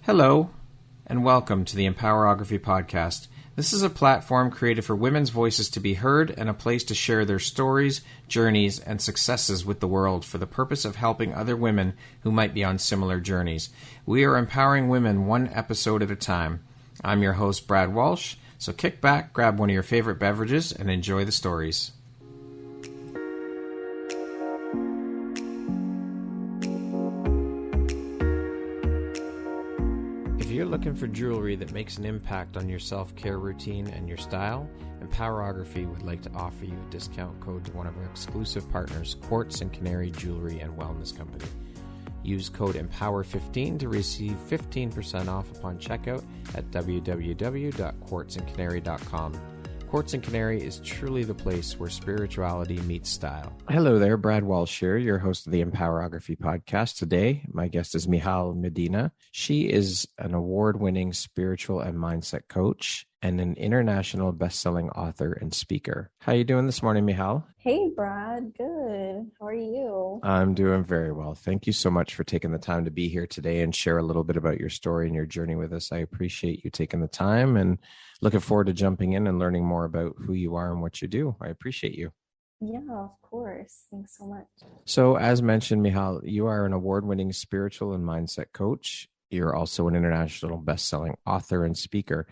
Hello, and welcome to the Empowerography Podcast. This is a platform created for women's voices to be heard and a place to share their stories, journeys, and successes with the world for the purpose of helping other women who might be on similar journeys. We are empowering women one episode at a time. I'm your host, Brad Walsh, so kick back, grab one of your favorite beverages, and enjoy the stories. If you're looking for jewelry that makes an impact on your self-care routine and your style, Empowerography would like to offer you a discount code to one of our exclusive partners, Quartz and Canary Jewelry and Wellness Company. Use code EMPOWER15 to receive 15% off upon checkout at www.quartzandcanary.com. Quartz and Canary is truly the place where spirituality meets style. Hello there, Brad Walsh here, your host of the Empowerography Podcast. Today, my guest is Michall Medina. She is an award-winning spiritual and mindset coach and an international best-selling author and speaker. How are you doing this morning, Michall? Hey, Brad. Good. How are you? I'm doing very well. Thank you so much for taking the time to be here today and share a little bit about your story and your journey with us. I appreciate you taking the time and looking forward to jumping in and learning more about who you are and what you do. I appreciate you. Yeah, of course. Thanks so much. So as mentioned, Michall, you are an award-winning spiritual and mindset coach. You're also an international best-selling author and speaker.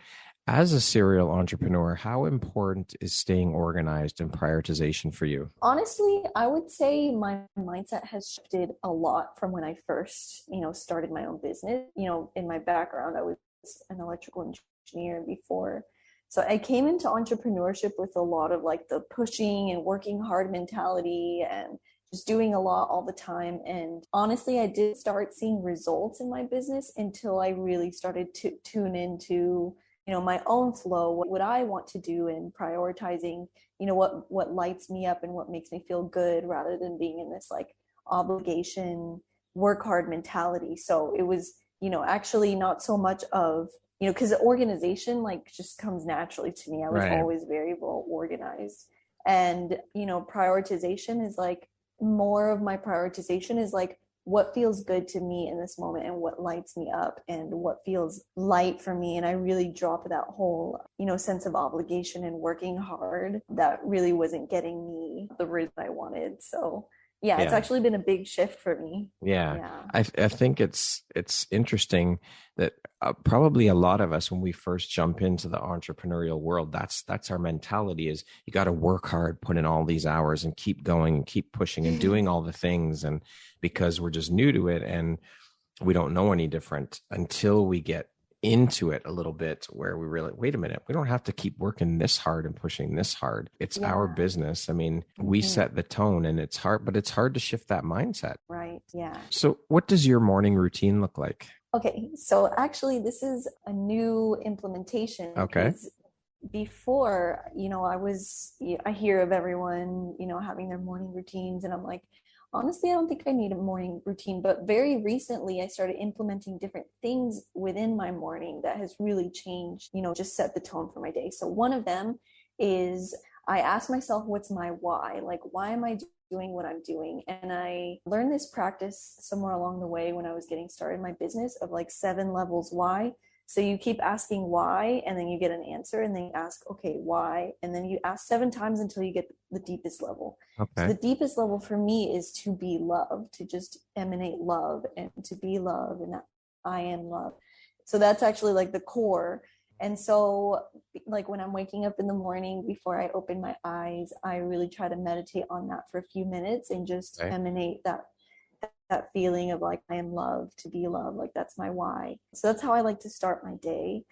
As a serial entrepreneur, how important is staying organized and prioritization for you? Honestly, I would say my mindset has shifted a lot from when I first, started my own business. In my background, I was an electrical engineer before. So I came into entrepreneurship with a lot of like the pushing and working hard mentality and just doing a lot all the time. And honestly, I did start seeing results in my business until I really started to tune into my own flow, what I want to do, and prioritizing, what lights me up and what makes me feel good rather than being in this like obligation, work hard mentality. So it was, actually not so much of, because the organization like just comes naturally to me. I was always very well organized. And, prioritization is like more of my prioritization is like, what feels good to me in this moment and what lights me up and what feels light for me. And I really dropped that whole, sense of obligation and working hard that really wasn't getting me the result I wanted. So yeah, it's actually been a big shift for me. Yeah. I think it's interesting that probably a lot of us, when we first jump into the entrepreneurial world, that's our mentality is you got to work hard, put in all these hours and keep going and keep pushing and doing all the things. And because we're just new to it and we don't know any different until we get into it a little bit where we really, wait a minute, we don't have to keep working this hard and pushing this hard. It's our business. I mean, we set the tone and it's hard, but it's hard to shift that mindset. Right. Yeah. So what does your morning routine look like? Okay. So actually this is a new implementation. Okay. Before, I hear of everyone, having their morning routines and I'm like, honestly, I don't think I need a morning routine, but very recently I started implementing different things within my morning that has really changed, just set the tone for my day. So one of them is I ask myself, what's my why? Like, why am I doing what I'm doing? And I learned this practice somewhere along the way when I was getting started in my business of like 7 levels why. So you keep asking why, and then you get an answer, and then you ask, okay, why? And then you ask 7 times until you get the deepest level. Okay. So the deepest level for me is to be loved, to just emanate love and to be love and that I am love. So that's actually like the core. And so like when I'm waking up in the morning before I open my eyes, I really try to meditate on that for a few minutes and just emanate that feeling of like, I am loved, to be loved, like that's my why. So that's how I like to start my day.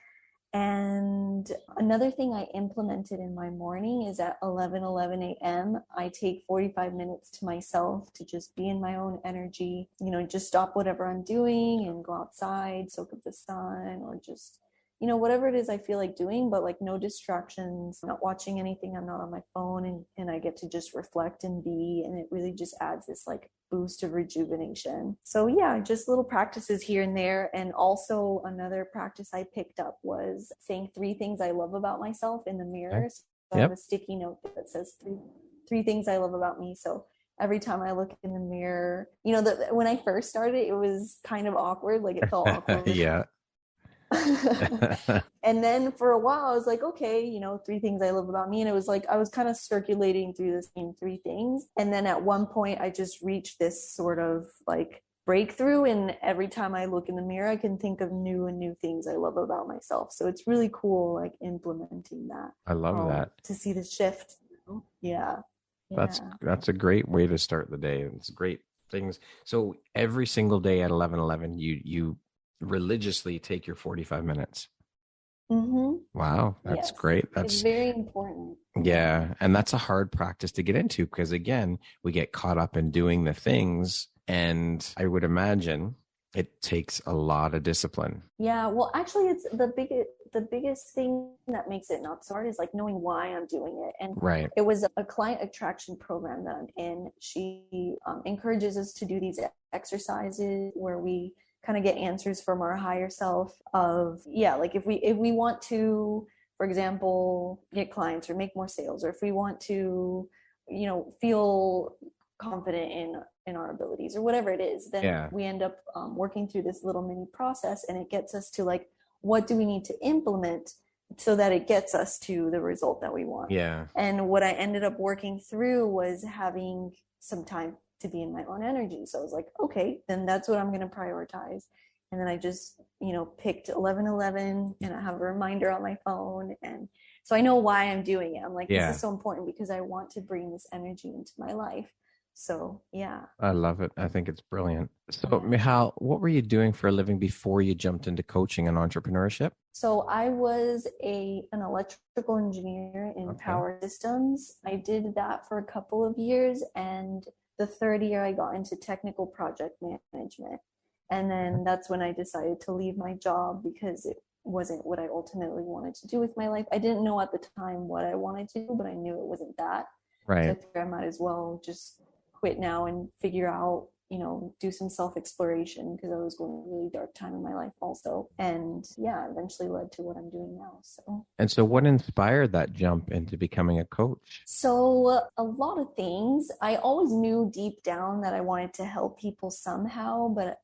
And another thing I implemented in my morning is at 11 a.m., I take 45 minutes to myself to just be in my own energy, just stop whatever I'm doing and go outside, soak up the sun, or just, whatever it is I feel like doing, but like no distractions, not watching anything. I'm not on my phone and I get to just reflect and be, and it really just adds this like boost of rejuvenation. So yeah, just little practices here and there. And also another practice I picked up was saying 3 things I love about myself in the mirror. So I have a sticky note that says three things I love about me. So every time I look in the mirror, when I first started, it was kind of awkward. Like it felt awkward. Yeah. And then for a while, I was like, okay, 3 things I love about me. And it was like, I was kind of circulating through the same 3 things. And then at one point, I just reached this sort of like breakthrough. And every time I look in the mirror, I can think of new and new things I love about myself. So it's really cool, like implementing that. I love that. To see the shift. Yeah. That's a great way to start the day. It's great things. So every single day at 11:11, you religiously take your 45 minutes. Mm-hmm. Wow, that's great. It's very important. Yeah, and that's a hard practice to get into because again, we get caught up in doing the things, and I would imagine it takes a lot of discipline. Yeah, well, actually, it's the biggest thing that makes it not so hard is like knowing why I'm doing it. And it was a client attraction program that I'm in. She encourages us to do these exercises where we kind of get answers from our higher self of, like if we want to, for example, get clients or make more sales, or if we want to, feel confident in our abilities or whatever it is, then we end up working through this little mini process, and it gets us to like, what do we need to implement so that it gets us to the result that we want? Yeah. And what I ended up working through was having some time to be in my own energy. So I was like, okay, then that's what I'm going to prioritize. And then I just, picked 11:11, and I have a reminder on my phone. And so I know why I'm doing it. I'm like, this is so important because I want to bring this energy into my life. So, yeah. I love it. I think it's brilliant. So, Michall, what were you doing for a living before you jumped into coaching and entrepreneurship? So I was an electrical engineer in power systems. I did that for a couple of years. And the third year, I got into technical project management. And then that's when I decided to leave my job because it wasn't what I ultimately wanted to do with my life. I didn't know at the time what I wanted to do, but I knew it wasn't that. Right. So I figured I might as well just quit now and figure out, do some self-exploration because I was going a really dark time in my life also. And eventually led to what I'm doing now. So what inspired that jump into becoming a coach? So a lot of things. I always knew deep down that I wanted to help people somehow, but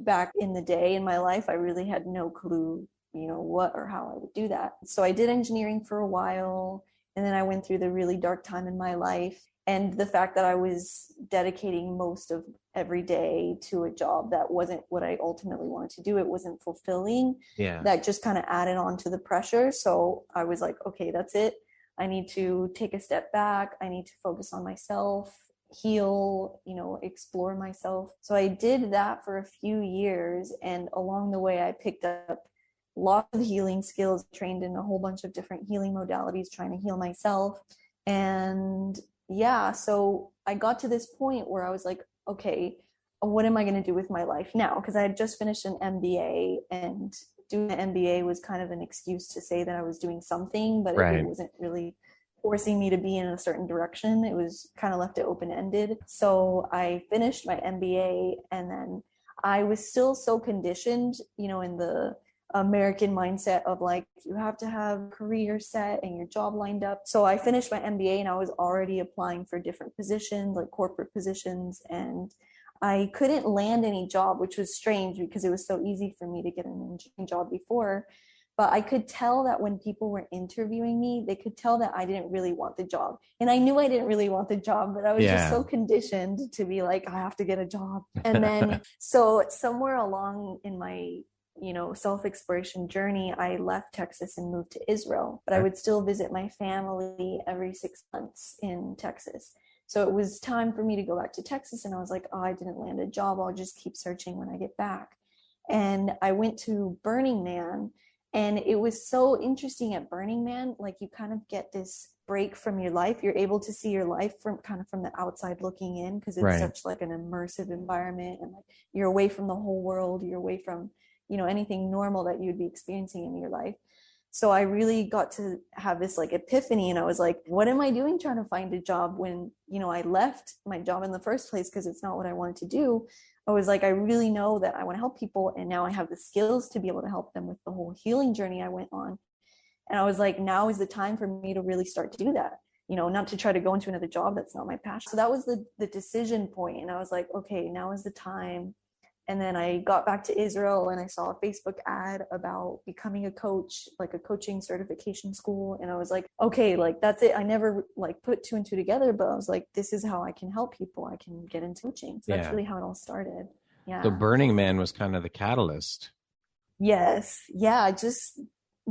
back in the day in my life, I really had no clue, what or how I would do that. So I did engineering for a while, and then I went through the really dark time in my life. And the fact that I was dedicating most of every day to a job that wasn't what I ultimately wanted to do, it wasn't fulfilling. Yeah. That just kind of added on to the pressure. So I was like, okay, that's it. I need to take a step back. I need to focus on myself, heal, explore myself. So I did that for a few years. And along the way, I picked up lots of healing skills, trained in a whole bunch of different healing modalities, trying to heal myself. And so I got to this point where I was like, okay, what am I going to do with my life now? Because I had just finished an MBA, and doing an MBA was kind of an excuse to say that I was doing something, but it wasn't really forcing me to be in a certain direction. It was kind of left it open-ended. So I finished my MBA, and then I was still so conditioned, in the American mindset of like, you have to have a career set and your job lined up. So I finished my MBA, and I was already applying for different positions, like corporate positions, and I couldn't land any job, which was strange because it was so easy for me to get an engineering job before. But I could tell that when people were interviewing me, they could tell that I didn't really want the job. And I knew I didn't really want the job, but I was just so conditioned to be like, I have to get a job. And then, so somewhere along in my self-exploration journey, I left Texas and moved to Israel, but I would still visit my family every 6 months in Texas. So it was time for me to go back to Texas, and I was like, oh, I didn't land a job. I'll just keep searching when I get back. And I went to Burning Man, and it was so interesting at Burning Man. Like, you kind of get this break from your life. You're able to see your life from the outside looking in, because it's such like an immersive environment, and like you're away from the whole world. You're away from anything normal that you'd be experiencing in your life. So I really got to have this like epiphany, and I was like, what am I doing trying to find a job when, I left my job in the first place because it's not what I wanted to do. I was like, I really know that I want to help people, and now I have the skills to be able to help them with the whole healing journey I went on. And I was like, now is the time for me to really start to do that, not to try to go into another job that's not my passion. So that was the decision point. And I was like, okay, now is the time And then I got back to Israel and I saw a Facebook ad about becoming a coach, like a coaching certification school. And I was like, okay, like that's it. I never like put two and two together, but I was like, this is how I can help people. I can get into coaching. So that's really how it all started. Yeah. So Burning Man was kind of the catalyst. Yes. Yeah. Just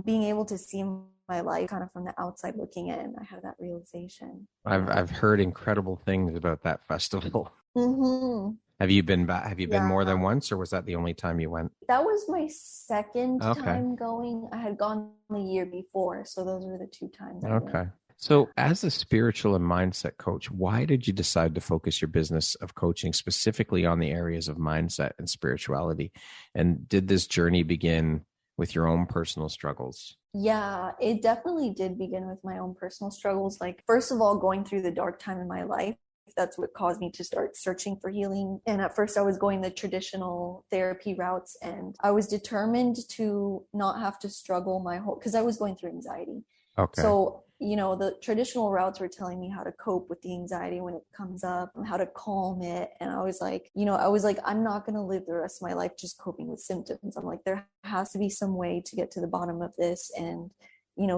being able to see my life kind of from the outside looking in, I had that realization. I've heard incredible things about that festival. Mm-hmm. Have you been back? Have you been more than once, or was that the only time you went? That was my second time going. I had gone the year before, so those were the two times. So as a spiritual and mindset coach, why did you decide to focus your business of coaching specifically on the areas of mindset and spirituality? And did this journey begin with your own personal struggles? Yeah, it definitely did begin with my own personal struggles. Like, first of all, going through the dark time in my life. That's what caused me to start searching for healing. And at first I was going the traditional therapy routes, and I was determined to not have to struggle because I was going through anxiety. So, the traditional routes were telling me how to cope with the anxiety when it comes up and how to calm it. And I was like, I'm not going to live the rest of my life just coping with symptoms. I'm like, there has to be some way to get to the bottom of this and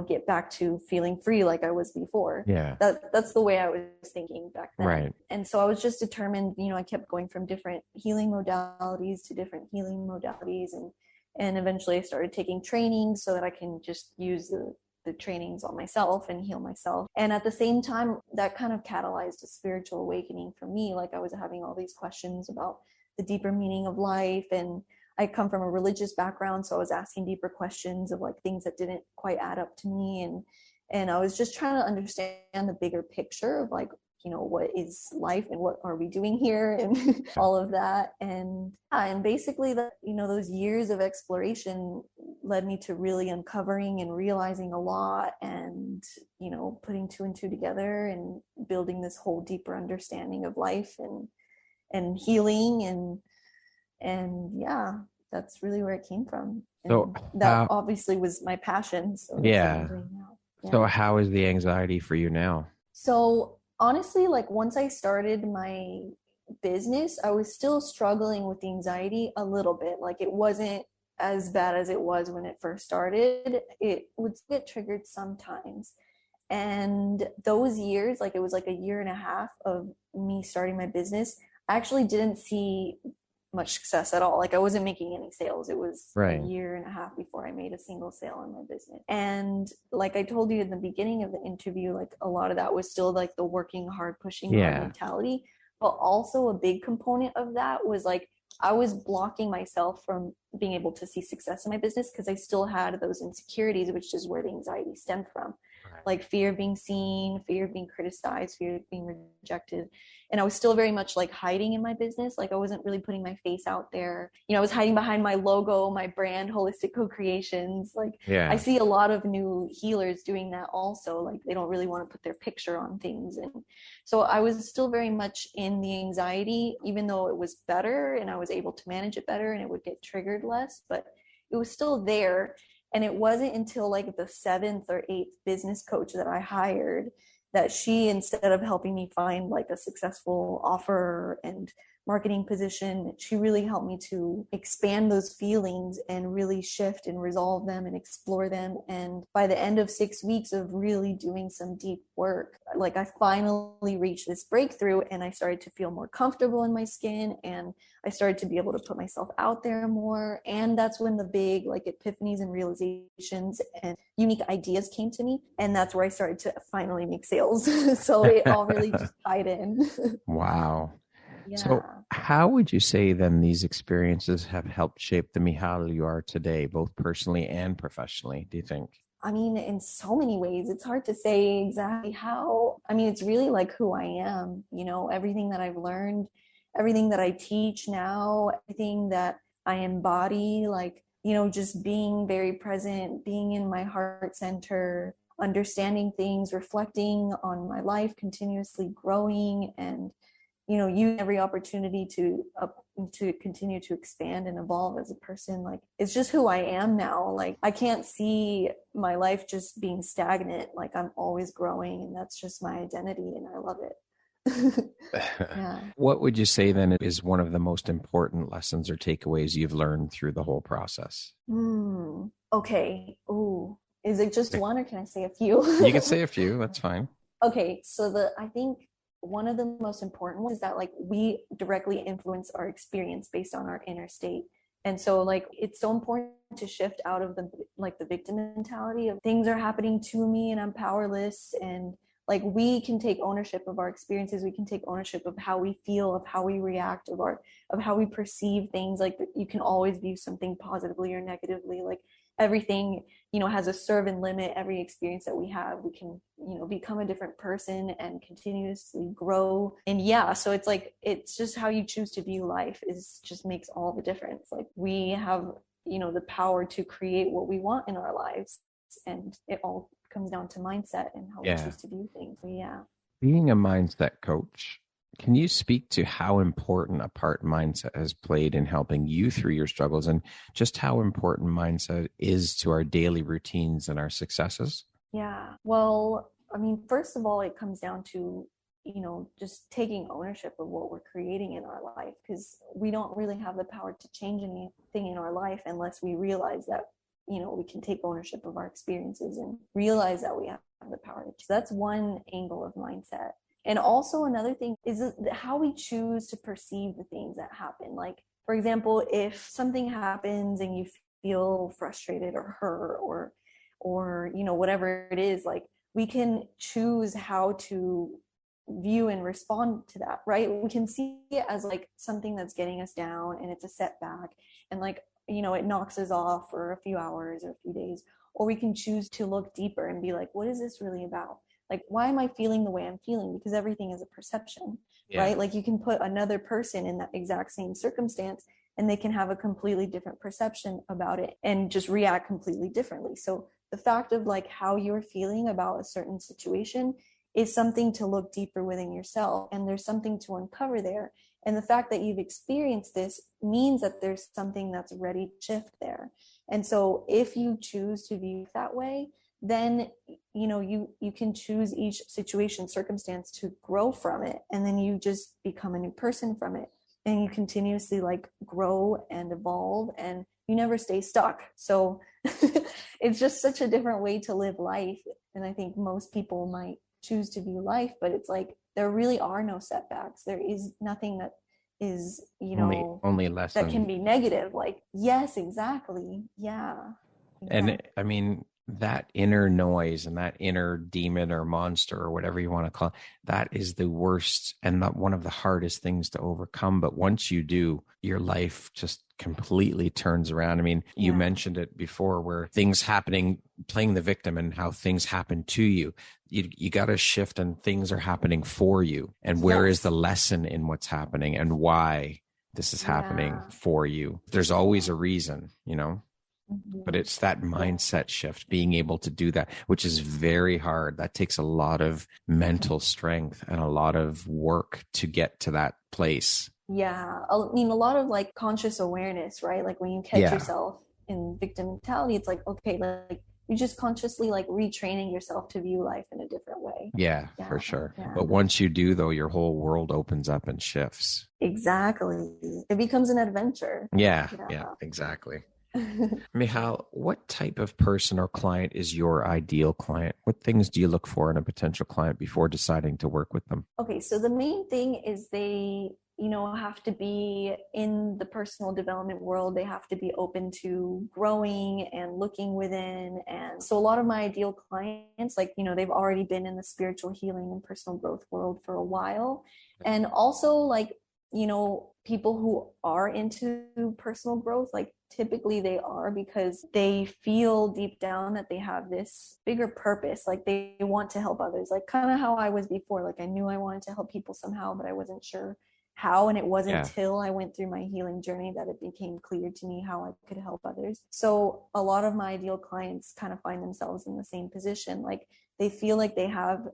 get back to feeling free like I was before. Yeah. That's the way I was thinking back then. Right. And so I was just determined, I kept going from different healing modalities to different healing modalities. And eventually I started taking trainings so that I can just use the trainings on myself and heal myself. And at the same time, that kind of catalyzed a spiritual awakening for me. Like I was having all these questions about the deeper meaning of life, and I come from a religious background, so I was asking deeper questions of like things that didn't quite add up to me, and I was just trying to understand the bigger picture of like, what is life and what are we doing here and all of that. And basically those years of exploration led me to really uncovering and realizing a lot, and putting two and two together and building this whole deeper understanding of life and healing and yeah, that's really where it came from. And so that obviously was my passion. So yeah. So how is the anxiety for you now? So honestly, like once I started my business, I was still struggling with the anxiety a little bit. Like it wasn't as bad as it was when it first started. It would get triggered sometimes. And those years, like it was like a year and a half of me starting my business, I actually didn't see much success at all. Like I wasn't making any sales. It was a year and a half before I made a single sale in my business. And like I told you in the beginning of the interview, like a lot of that was still like the working hard, pushing hard mentality. But also a big component of that was like I was blocking myself from being able to see success in my business because I still had those insecurities, which is where the anxiety stemmed from. Like fear of being seen, fear of being criticized, fear of being rejected. And I was still very much like hiding in my business. Like I wasn't really putting my face out there. I was hiding behind my logo, my brand, Holistic Co-Creations. Like I see a lot of new healers doing that also. Like they don't really want to put their picture on things. And so I was still very much in the anxiety, even though it was better and I was able to manage it better and it would get triggered less, but it was still there. And it wasn't until like the 7th or 8th business coach that I hired that she, instead of helping me find like a successful offer and marketing position, she really helped me to expand those feelings and really shift and resolve them and explore them. And by the end of 6 weeks of really doing some deep work, like I finally reached this breakthrough and I started to feel more comfortable in my skin and I started to be able to put myself out there more. And that's when the big like epiphanies and realizations and unique ideas came to me. And that's where I started to finally make sales. So it all really just tied in. Wow. Yeah. So how would you say then these experiences have helped shape the Michall you are today, both personally and professionally, do you think? I mean, in so many ways, it's hard to say exactly how. I mean, it's really like who I am, everything that I've learned, everything that I teach now, everything that I embody, like, just being very present, being in my heart center, understanding things, reflecting on my life, continuously growing and use every opportunity to continue to expand and evolve as a person. Like, it's just who I am now. Like, I can't see my life just being stagnant. Like, I'm always growing and that's just my identity and I love it. Yeah. What would you say then is one of the most important lessons or takeaways you've learned through the whole process? Okay. Ooh. Is it just one or can I say a few? You can say a few, that's fine. Okay. So I think one of the most important ones is that like we directly influence our experience based on our inner state. And so like it's so important to shift out of the victim mentality of things are happening to me and I'm powerless, and like we can take ownership of our experiences, we can take ownership of how we feel, of how we react, of how we perceive things. Like you can always view something positively or negatively. Like everything, has a serve and limit. Every experience that we have, we can, become a different person and continuously grow. And yeah, so it's like, it's just how you choose to view life is just makes all the difference. Like we have, the power to create what we want in our lives. And it all comes down to mindset and how we choose to view things. So, yeah. Being a mindset coach, can you speak to how important a part mindset has played in helping you through your struggles, and just how important mindset is to our daily routines and our successes? Yeah. Well, I mean, first of all, it comes down to, just taking ownership of what we're creating in our life, because we don't really have the power to change anything in our life unless we realize that, we can take ownership of our experiences and realize that we have the power to. So that's one angle of mindset. And also another thing is how we choose to perceive the things that happen. Like, for example, if something happens and you feel frustrated or hurt or whatever it is, like we can choose how to view and respond to that, right? We can see it as like something that's getting us down and it's a setback, and like, it knocks us off for a few hours or a few days. Or we can choose to look deeper and be like, what is this really about? Like, why am I feeling the way I'm feeling? Because everything is a perception, right? Like you can put another person in that exact same circumstance and they can have a completely different perception about it and just react completely differently. So the fact of like how you're feeling about a certain situation is something to look deeper within yourself, and there's something to uncover there. And the fact that you've experienced this means that there's something that's ready to shift there. And so if you choose to view that way, then you can choose each situation, circumstance to grow from it, and then you just become a new person from it, and you continuously like grow and evolve, and you never stay stuck. So it's just such a different way to live life. And I think most people might choose to view life, but it's like there really are no setbacks. There is nothing that is, only lessons that can be negative. Like, yes, exactly. Yeah. And I mean, that inner noise and that inner demon or monster or whatever you want to call it, that is the worst and not one of the hardest things to overcome. But once you do, your life just completely turns around. I mean, you mentioned it before, where things happening, playing the victim and how things happen to you. You got to shift, and things are happening for you. And where is the lesson in what's happening and why this is happening for you? There's always a reason, But it's that mindset shift, being able to do that, which is very hard. That takes a lot of mental strength and a lot of work to get to that place. Yeah. I mean, a lot of like conscious awareness, right? Like when you catch yourself in victim mentality, it's like, okay, like you're just consciously like retraining yourself to view life in a different way. Yeah, for sure. Yeah. But once you do, though, your whole world opens up and shifts. Exactly. It becomes an adventure. Yeah, exactly. Michall, what type of person or client is your ideal client? What things do you look for in a potential client before deciding to work with them? Okay, so the main thing is they, have to be in the personal development world. They have to be open to growing and looking within. And so a lot of my ideal clients, like, they've already been in the spiritual healing and personal growth world for a while. And also like, people who are into personal growth, like typically they are because they feel deep down that they have this bigger purpose. Like they want to help others, like kind of how I was before. Like I knew I wanted to help people somehow, but I wasn't sure how. And it wasn't until I went through my healing journey that it became clear to me how I could help others. So a lot of my ideal clients kind of find themselves in the same position. Like they feel like they have,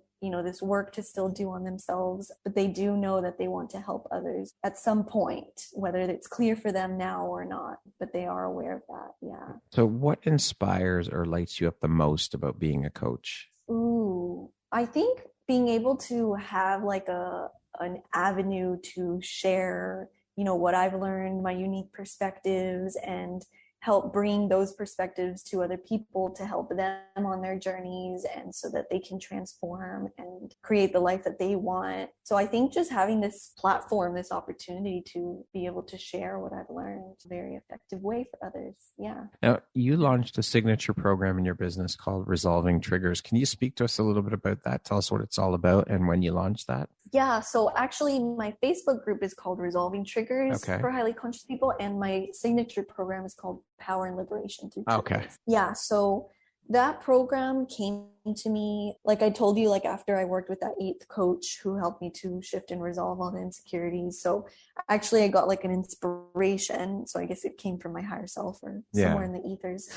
this work to still do on themselves, but they do know that they want to help others at some point, whether it's clear for them now or not, but they are aware of that. Yeah. So what inspires or lights you up the most about being a coach? Ooh, I think being able to have like a an avenue to share, what I've learned, my unique perspectives, and help bring those perspectives to other people to help them on their journeys, and so that they can transform and create the life that they want. So I think just having this platform, this opportunity to be able to share what I've learned, is a very effective way for others. Yeah. Now, you launched a signature program in your business called Resolving Triggers. Can you speak to us a little bit about that? Tell us what it's all about and when you launched that. Yeah, so actually my Facebook group is called Resolving Triggers for highly conscious people, and my signature program is called Power and Liberation Through Triggers. Okay. Yeah, so that program came to me, like I told you, like after I worked with that 8th coach who helped me to shift and resolve all the insecurities. So actually I got like an inspiration. So I guess it came from my higher self or somewhere in the ethers.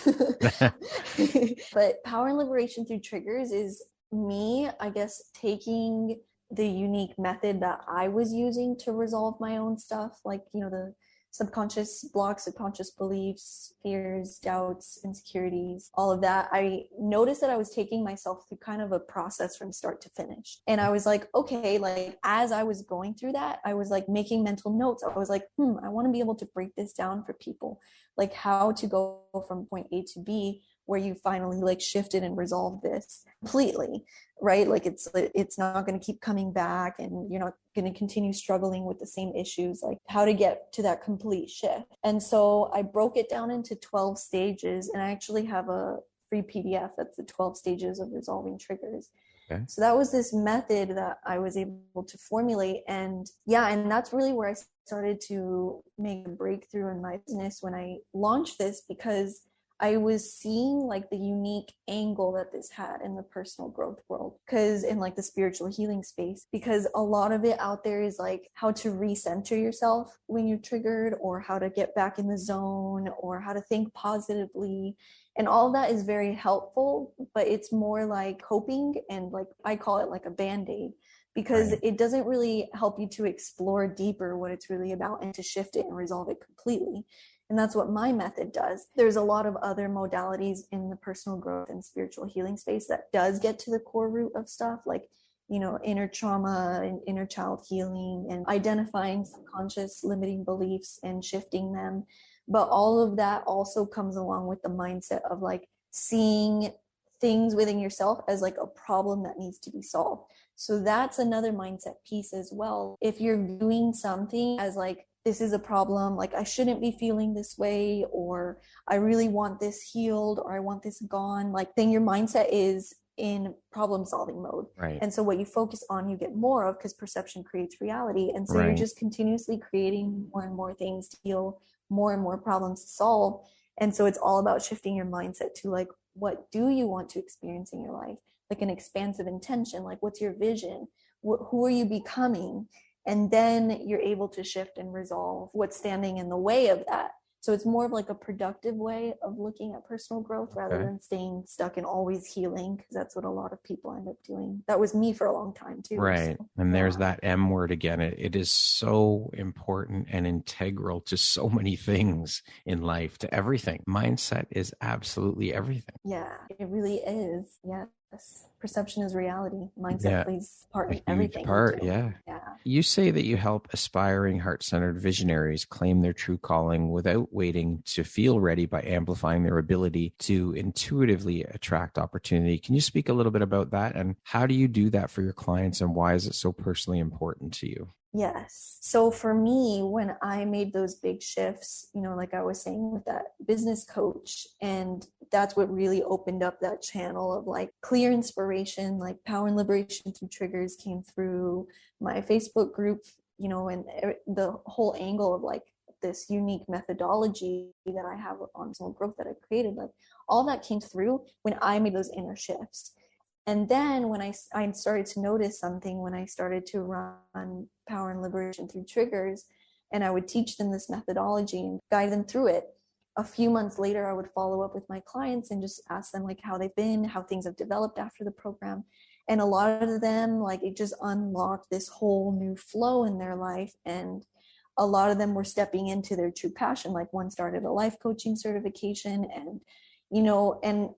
But Power and Liberation Through Triggers is me, I guess, taking the unique method that I was using to resolve my own stuff, like, the subconscious blocks, subconscious beliefs, fears, doubts, insecurities, all of that. I noticed that I was taking myself through kind of a process from start to finish. And I was like, okay, like as I was going through that, I was like making mental notes. I was like, I want to be able to break this down for people, like how to go from point A to B, where you finally like shifted and resolved this completely, right? Like it's not going to keep coming back, and you're not going to continue struggling with the same issues, like how to get to that complete shift. And so I broke it down into 12 stages, and I actually have a free PDF that's the 12 stages of resolving triggers. Okay. So that was this method that I was able to formulate. And that's really where I started to make a breakthrough in my business when I launched this, because I was seeing like the unique angle that this had in the personal growth world, because in like the spiritual healing space, because a lot of it out there is like how to recenter yourself when you're triggered, or how to get back in the zone, or how to think positively. And all of that is very helpful, but it's more like coping, and like I call it like a Band-Aid, because it doesn't really help you to explore deeper what it's really about and to shift it and resolve it completely. And that's what my method does. There's a lot of other modalities in the personal growth and spiritual healing space that does get to the core root of stuff, like, inner trauma and inner child healing, and identifying subconscious limiting beliefs and shifting them. But all of that also comes along with the mindset of like seeing things within yourself as like a problem that needs to be solved. So that's another mindset piece as well. If you're viewing something as like, this is a problem, like I shouldn't be feeling this way, or I really want this healed, or I want this gone, like then your mindset is in problem solving mode. Right. And so what you focus on, you get more of, because perception creates reality. And so you're just continuously creating more and more things to heal, more and more problems to solve. And so it's all about shifting your mindset to like, what do you want to experience in your life? Like an expansive intention, like what's your vision? Who are you becoming? And then you're able to shift and resolve what's standing in the way of that. So it's more of like a productive way of looking at personal growth rather than staying stuck and always healing, because that's what a lot of people end up doing. That was me for a long time too. Right. So, and there's that M word again. It is so important and integral to so many things in life, to everything. Mindset is absolutely everything. Yeah, it really is. Yes. Perception is reality. Mindset plays part in everything. Yeah. You say that you help aspiring, heart-centered visionaries claim their true calling without waiting to feel ready, by amplifying their ability to intuitively attract opportunity. Can you speak a little bit about that, and how do you do that for your clients, and why is it so personally important to you? Yes. So for me, when I made those big shifts, like I was saying with that business coach, and that's what really opened up that channel of like clear inspiration, like Power and Liberation Through Triggers came through my Facebook group, and the whole angle of like this unique methodology that I have on personal growth that I created, like all that came through when I made those inner shifts. And then when I started to notice something, when I started to run Power and Liberation Through Triggers, and I would teach them this methodology and guide them through it, a few months later, I would follow up with my clients and just ask them like how they've been, how things have developed after the program. And a lot of them, like it just unlocked this whole new flow in their life. And a lot of them were stepping into their true passion. Like one started a life coaching certification, and and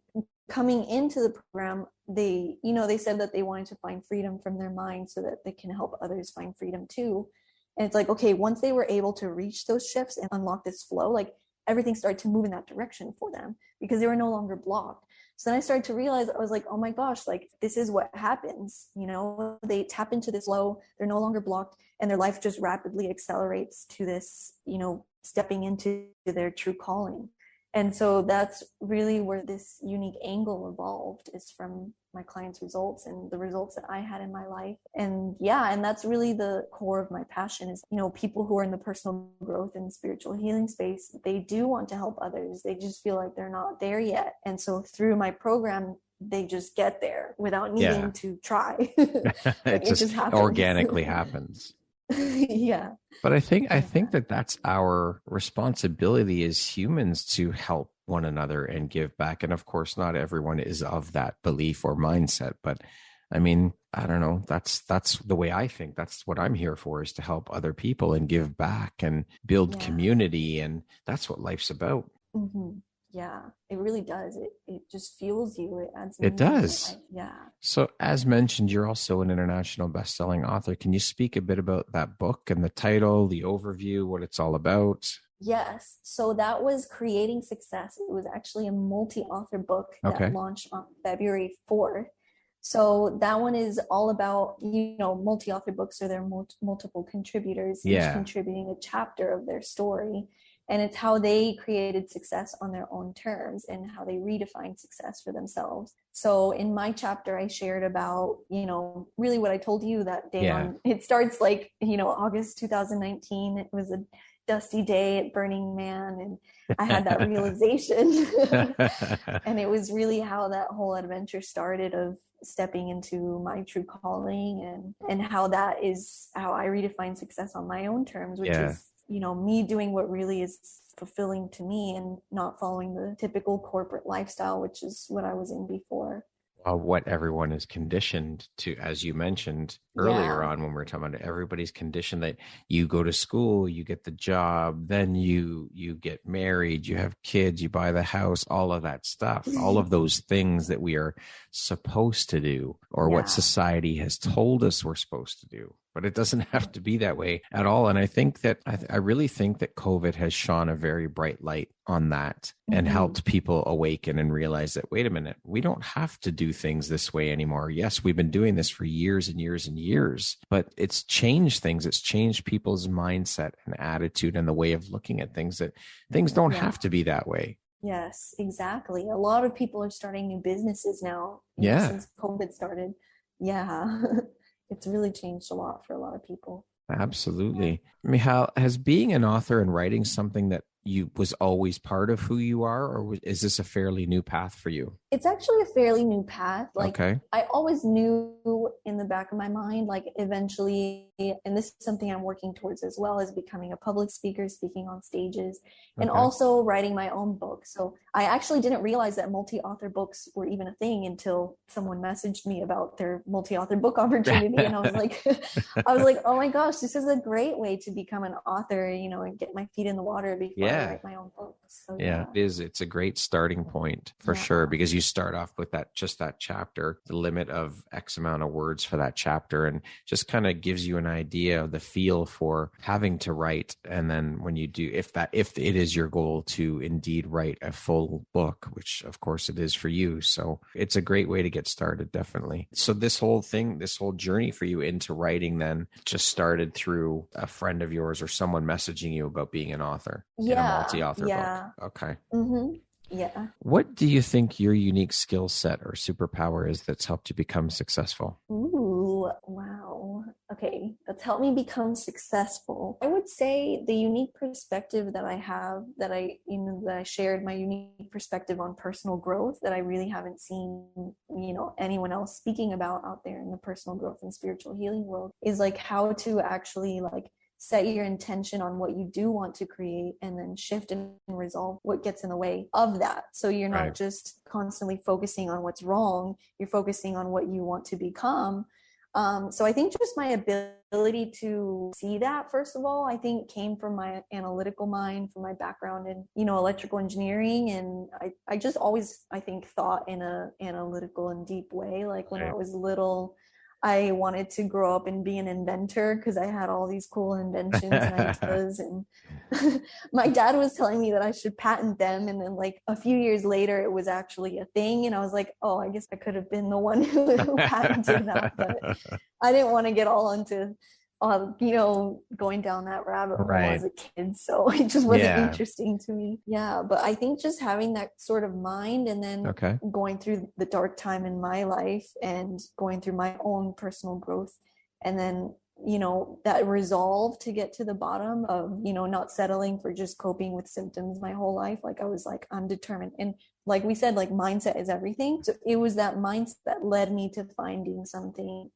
coming into the program, they said that they wanted to find freedom from their mind so that they can help others find freedom too. And it's like, okay, once they were able to reach those shifts and unlock this flow, like everything started to move in that direction for them because they were no longer blocked. So then I started to realize, I was like, oh my gosh, like this is what happens. They tap into this flow, they're no longer blocked, and their life just rapidly accelerates to this, stepping into their true calling. And so that's really where this unique angle evolved, is from my clients' results and the results that I had in my life. And and that's really the core of my passion is, people who are in the personal growth and spiritual healing space, they do want to help others. They just feel like they're not there yet. And so through my program, they just get there without needing to try. It just organically happens. Yeah. But I think that that's our responsibility as humans, to help one another and give back. And of course, not everyone is of that belief or mindset, but I mean, I don't know. That's the way I think. That's what I'm here for, is to help other people and give back and build community. And that's what life's about. Mm-hmm. Yeah, it really does. It just fuels you. It adds. It does. Yeah. So as mentioned, you're also an international bestselling author. Can you speak a bit about that book and the title, the overview, what it's all about? Yes. So that was Creating Success. It was actually a multi-author book that launched on February 4th. So that one is all about, multi-author books are their multiple contributors, each contributing a chapter of their story. And it's how they created success on their own terms and how they redefined success for themselves. So in my chapter, I shared about, really what I told you that day on. It starts like, August 2019. It was a dusty day at Burning Man, and I had that realization. And it was really how that whole adventure started, of stepping into my true calling, and how that is how I redefine success on my own terms, which is, me doing what really is fulfilling to me and not following the typical corporate lifestyle, which is what I was in before. What everyone is conditioned to, as you mentioned earlier on when we were talking about it, everybody's conditioned that you go to school, you get the job, then you get married, you have kids, you buy the house, all of that stuff, all of those things that we are supposed to do, or what society has told us we're supposed to do. But it doesn't have to be that way at all. And I think that I really think that COVID has shone a very bright light on that and helped people awaken and realize that, wait a minute, we don't have to do things this way anymore. Yes, we've been doing this for years and years and years, but it's changed things. It's changed people's mindset and attitude and the way of looking at things, that things don't have to be that way. Yes, exactly. A lot of people are starting new businesses now since COVID started. Yeah. It's really changed a lot for a lot of people. Absolutely. Michall, has being an author and writing something that you was always part of who you are, or is this a fairly new path for you? It's actually a fairly new path. I always knew in the back of my mind, like eventually, and this is something I'm working towards as well, is becoming a public speaker, speaking on stages, and also writing my own book. So I actually didn't realize that multi-author books were even a thing until someone messaged me about their multi-author book opportunity. And I was like, oh my gosh, this is a great way to become an author, and get my feet in the water before I write my own book. So, it is. It's a great starting point for sure, because you start off with that chapter, the limit of X amount of words for that chapter, and just kind of gives you an idea of the feel for having to write. And then when you do, if it is your goal to indeed write a full book, which of course it is for you. So it's a great way to get started, definitely. So this whole journey for you into writing then just started through a friend of yours or someone messaging you about being an author in a multi-author book. Okay. Mm-hmm. Yeah. What do you think your unique skill set or superpower is that's helped you become successful? Ooh, wow. Okay, that's helped me become successful. I would say the unique perspective that I have, that I shared, my unique perspective on personal growth that I really haven't seen, anyone else speaking about out there in the personal growth and spiritual healing world, is like how to actually set your intention on what you do want to create, and then shift and resolve what gets in the way of that. So you're not just constantly focusing on what's wrong, you're focusing on what you want to become. So I think just my ability to see that, first of all, I think came from my analytical mind, from my background in, electrical engineering. And I just always, I think, thought in a analytical and deep way. Like when I was little, I wanted to grow up and be an inventor because I had all these cool inventions and ideas. And my dad was telling me that I should patent them. And then like a few years later, it was actually a thing. And I was like, oh, I guess I could have been the one who patented that. But I didn't want to get all into, going down that rabbit hole as a kid. So it just wasn't interesting to me. Yeah. But I think just having that sort of mind and then going through the dark time in my life and going through my own personal growth, and then that resolve to get to the bottom of, not settling for just coping with symptoms my whole life. Like I was like, I'm determined. And like we said, like mindset is everything. So it was that mindset that led me to finding something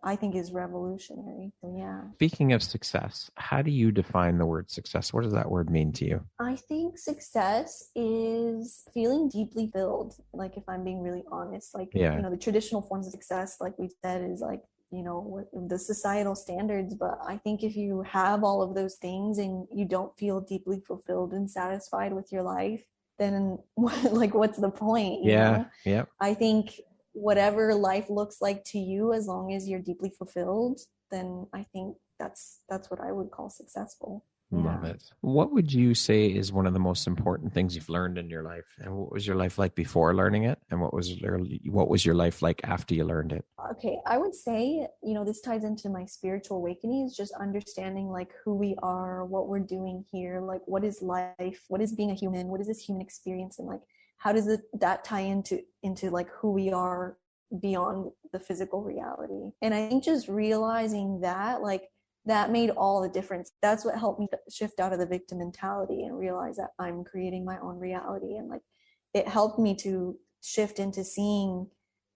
I think is revolutionary. So yeah. Speaking of success, how do you define the word success? What does that word mean to you? I think success is feeling deeply filled. Like if I'm being really honest, like, the traditional forms of success, like we said, is like, the societal standards. But I think if you have all of those things and you don't feel deeply fulfilled and satisfied with your life, then what's the point? You know? I think whatever life looks like to you, as long as you're deeply fulfilled, then I think that's what I would call successful. Love it. What would you say is one of the most important things you've learned in your life? And what was your life like before learning it? And what was your life like after you learned it? Okay, I would say, this ties into my spiritual awakening, is just understanding like who we are, what we're doing here, like what is life, what is being a human, what is this human experience, and like how does that tie into like who we are beyond the physical reality. And I think just realizing that, like, that made all the difference. That's what helped me shift out of the victim mentality and realize that I'm creating my own reality. And like, it helped me to shift into seeing,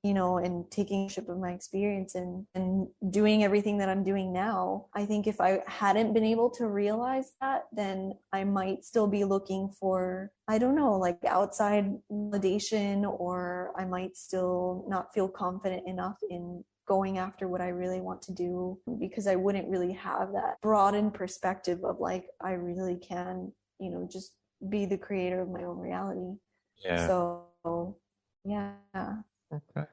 and taking ownership of my experience and doing everything that I'm doing now. I think if I hadn't been able to realize that, then I might still be looking for, I don't know, like outside validation, or I might still not feel confident enough in going after what I really want to do, because I wouldn't really have that broadened perspective of like, I really can, just be the creator of my own reality. Yeah. So, yeah. Okay.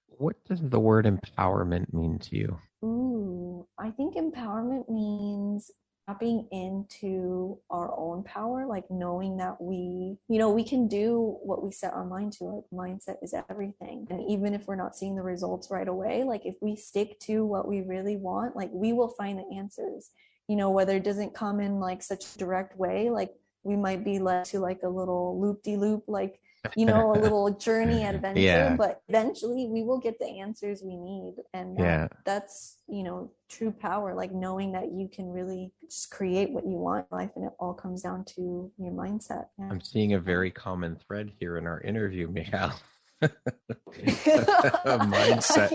What does the word empowerment mean to you? Ooh, I think empowerment means tapping into our own power, like knowing that we can do what we set our mind to. Like mindset is everything. And even if we're not seeing the results right away, like if we stick to what we really want, like we will find the answers, whether it doesn't come in like such a direct way, like we might be led to like a little loop-de-loop, like, a little journey adventure, but eventually we will get the answers we need. And that's, true power, like knowing that you can really just create what you want in life, and it all comes down to your mindset. Yeah. I'm seeing a very common thread here in our interview, Michall. Mindset.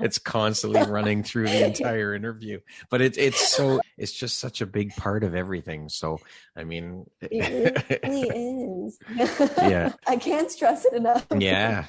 It's constantly running through the entire interview, but it's just such a big part of everything. So I mean, it really is. Yeah, I can't stress it enough. Yeah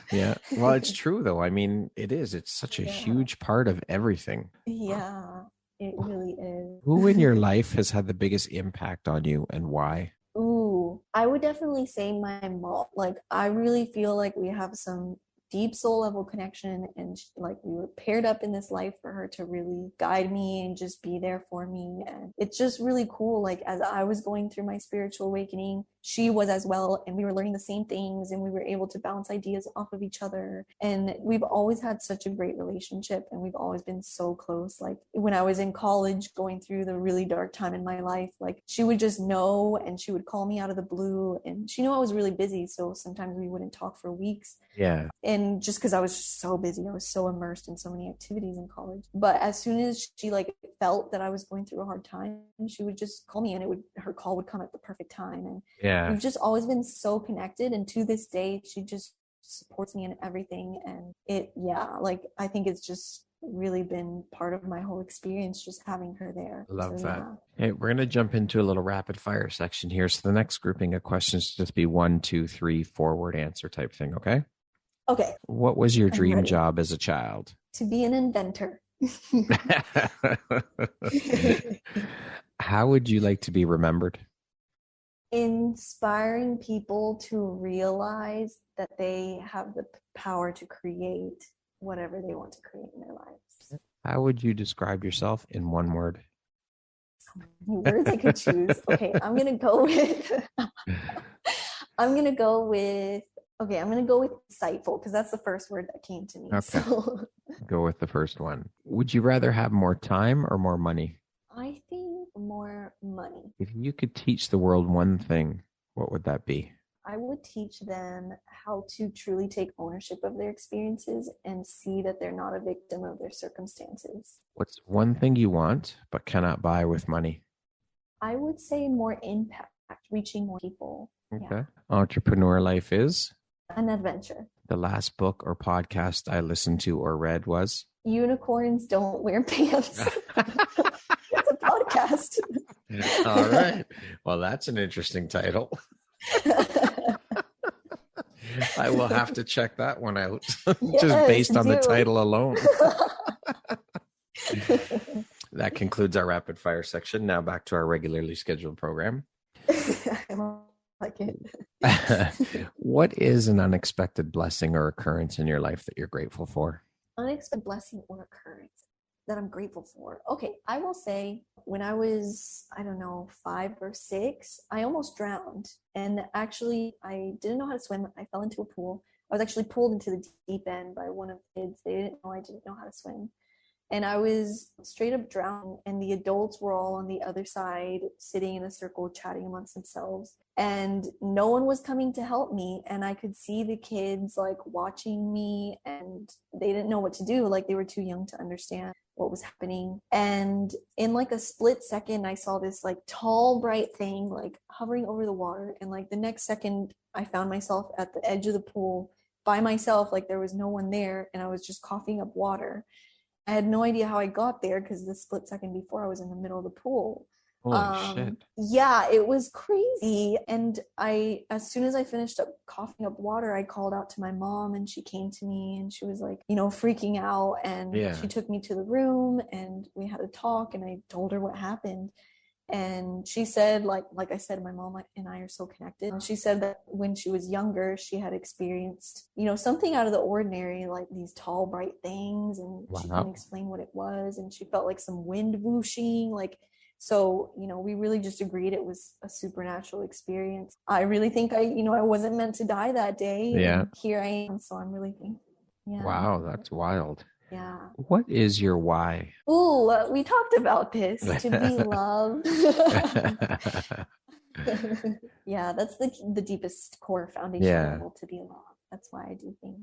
Well, it's true though. I mean, it's such a huge part of everything. Yeah, it really is. Who in your life has had the biggest impact on you, and why? Ooh, I would definitely say my mom. Like, I really feel like we have some deep soul level connection, and like we were paired up in this life for her to really guide me and just be there for me. And it's just really cool. Like, as I was going through my spiritual awakening, she was as well, and we were learning the same things, and we were able to bounce ideas off of each other. And we've always had such a great relationship, and we've always been so close. Like when I was in college going through the really dark time in my life, like she would just know, and she would call me out of the blue, and she knew I was really busy, so sometimes we wouldn't talk for weeks. Yeah. And just because I was so busy, I was so immersed in so many activities in college. But as soon as she like felt that I was going through a hard time, she would just call me, and her call would come at the perfect time. And we've just always been so connected. And to this day, she just supports me in everything. And I think it's just really been part of my whole experience, just having her there. Love that. Hey, we're going to jump into a little rapid fire section here. So the next grouping of questions just be 1, 2, 3, 4-word answer type thing. Okay. Okay. What was your dream job as a child? To be an inventor. How would you like to be remembered? Inspiring people to realize that they have the power to create whatever they want to create in their lives. How would you describe yourself in one word? So many words I could choose. Okay, I'm gonna go with insightful, because that's the first word that came to me. Okay. So Go with the first one. Would you rather have more time or more money? I think more money. If you could teach the world one thing, what would that be? I would teach them how to truly take ownership of their experiences and see that they're not a victim of their circumstances. What's one thing you want but cannot buy with money? I would say more impact, reaching more people. Okay. Yeah. Entrepreneur life is? An adventure. The last book or podcast I listened to or read was? Unicorns Don't Wear Pants. It's a podcast. All right. Well, that's an interesting title. I will have to check that one out just based on the title alone. That concludes our rapid fire section. Now back to our regularly scheduled program. I like it. What is an unexpected blessing or occurrence in your life that you're grateful for? Unexpected blessing or occurrence that I'm grateful for. Okay, I will say when I was, 5 or 6, I almost drowned. And actually, I didn't know how to swim. I fell into a pool. I was actually pulled into the deep end by one of the kids. They didn't know I didn't know how to swim. And I was straight up drowned, and the adults were all on the other side, sitting in a circle, chatting amongst themselves. And no one was coming to help me. And I could see the kids like watching me, and they didn't know what to do. Like, they were too young to understand what was happening. And in like a split second, I saw this like tall, bright thing like hovering over the water. And like the next second, I found myself at the edge of the pool by myself. Like, there was no one there, and I was just coughing up water. I had no idea how I got there, because the split second before I was in the middle of the pool. Holy shit. Yeah, it was crazy. And as soon as I finished up coughing up water, I called out to my mom, and she came to me, and she was like, freaking out. And she took me to the room, and we had a talk, and I told her what happened. And she said, like I said, my mom and I are so connected. And she said that when she was younger, she had experienced, something out of the ordinary, like these tall, bright things. And she couldn't explain what it was. And she felt like some wind whooshing. So, we really just agreed it was a supernatural experience. I really think I wasn't meant to die that day. Yeah. And here I am. So I'm really thankful. Yeah. Wow, that's wild. Yeah. What is your why? Ooh, we talked about this. To be loved. Yeah, that's the deepest core foundation level, to be loved. That's why I do things.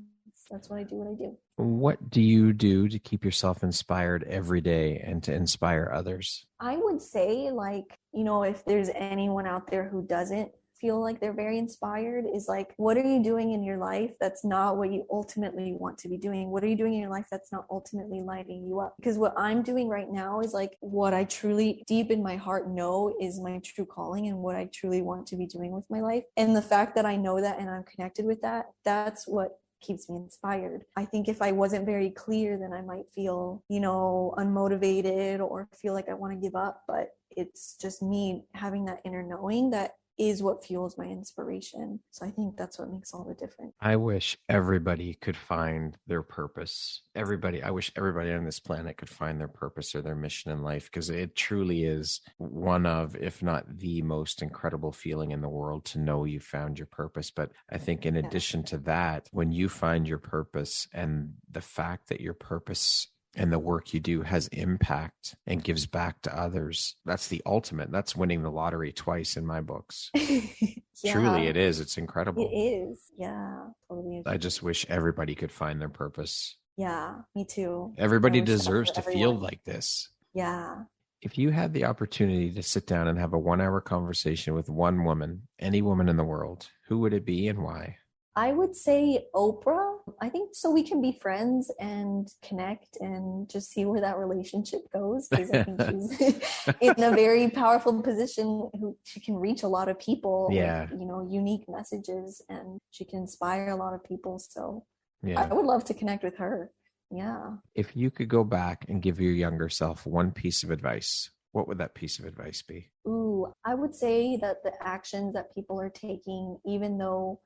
That's why I do what I do. What do you do to keep yourself inspired every day and to inspire others? I would say, if there's anyone out there who doesn't feel like they're very inspired, is like, what are you doing in your life that's not what you ultimately want to be doing? What are you doing in your life that's not ultimately lighting you up? Because what I'm doing right now is like what I truly deep in my heart know is my true calling and what I truly want to be doing with my life. And the fact that I know that and I'm connected with that, that's what keeps me inspired. I think if I wasn't very clear, then I might feel, unmotivated or feel like I want to give up. But it's just me having that inner knowing that is what fuels my inspiration. So I think that's what makes all the difference. I wish everybody could find their purpose. I wish everybody on this planet could find their purpose or their mission in life, because it truly is one of, if not the most incredible feeling in the world to know you found your purpose. But I think in addition to that, when you find your purpose and the fact that your purpose and the work you do has impact and gives back to others, that's the ultimate. That's winning the lottery twice in my books. Truly, it is. It's incredible. It is. Yeah, totally. I just wish everybody could find their purpose. Yeah, me too. Everybody deserves to feel like this. Yeah. If you had the opportunity to sit down and have a 1-hour conversation with one woman, any woman in the world, who would it be and why? I would say Oprah. I think so we can be friends and connect and just see where that relationship goes, because I think she's in a very powerful position. She can reach a lot of people with, unique messages, and she can inspire a lot of people. So I would love to connect with her. Yeah. If you could go back and give your younger self one piece of advice, what would that piece of advice be? Ooh, I would say that the actions that people are taking, even though,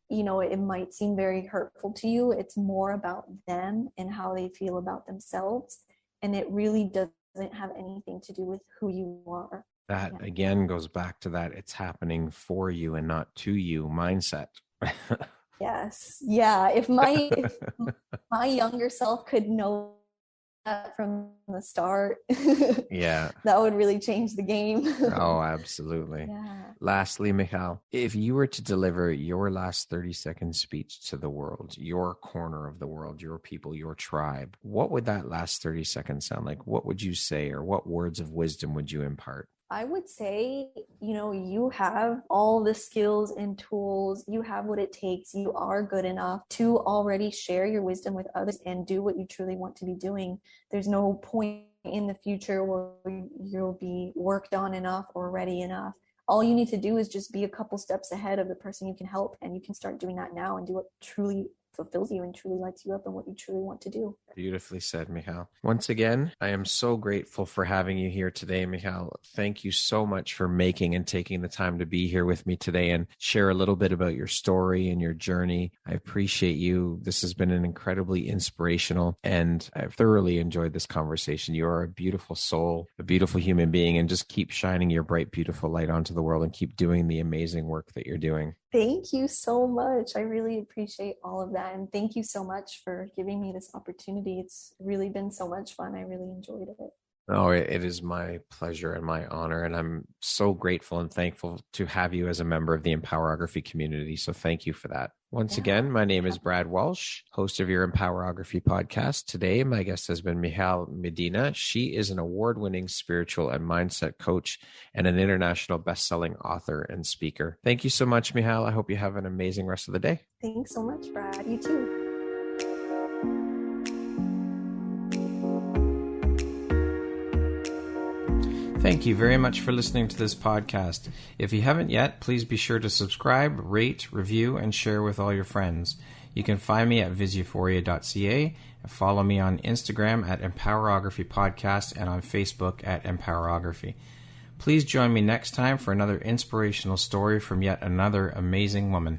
it might seem very hurtful to you, it's more about them and how they feel about themselves. And it really doesn't have anything to do with who you are. That Yeah. again goes back to that it's happening for you and not to you mindset. Yes. Yeah. If my younger self could know that from the start, Yeah. that would really change the game. Oh, absolutely. Yeah. Lastly, Michall, if you were to deliver your last 30-second speech to the world, your corner of the world, your people, your tribe, what would that last 30 seconds sound like? What would you say, or what words of wisdom would you impart? I would say, you have all the skills and tools. You have what it takes. You are good enough to already share your wisdom with others and do what you truly want to be doing. There's no point in the future where you'll be worked on enough or ready enough. All you need to do is just be a couple steps ahead of the person you can help, and you can start doing that now and do what truly fulfills you and truly lights you up and what you truly want to do. Beautifully said, Michall. Once again, I am so grateful for having you here today, Michall. Thank you so much for making and taking the time to be here with me today and share a little bit about your story and your journey. I appreciate you. This has been an incredibly inspirational, and I've thoroughly enjoyed this conversation. You are a beautiful soul, a beautiful human being, and just keep shining your bright, beautiful light onto the world and keep doing the amazing work that you're doing. Thank you so much. I really appreciate all of that. And thank you so much for giving me this opportunity. It's really been so much fun. I really enjoyed it. Oh, it is my pleasure and my honor. And I'm so grateful and thankful to have you as a member of the Empowerography community. So thank you for that. Once again, my name is Brad Walsh, host of your Empowerography podcast. Today, my guest has been Michall Medina. She is an award-winning spiritual and mindset coach and an international best-selling author and speaker. Thank you so much, Michall. I hope you have an amazing rest of the day. Thanks so much, Brad. You too. Thank you very much for listening to this podcast. If you haven't yet, please be sure to subscribe, rate, review, and share with all your friends. You can find me at visionaries.ca and follow me on Instagram at Empowerography Podcast and on Facebook at Empowerography. Please join me next time for another inspirational story from yet another amazing woman.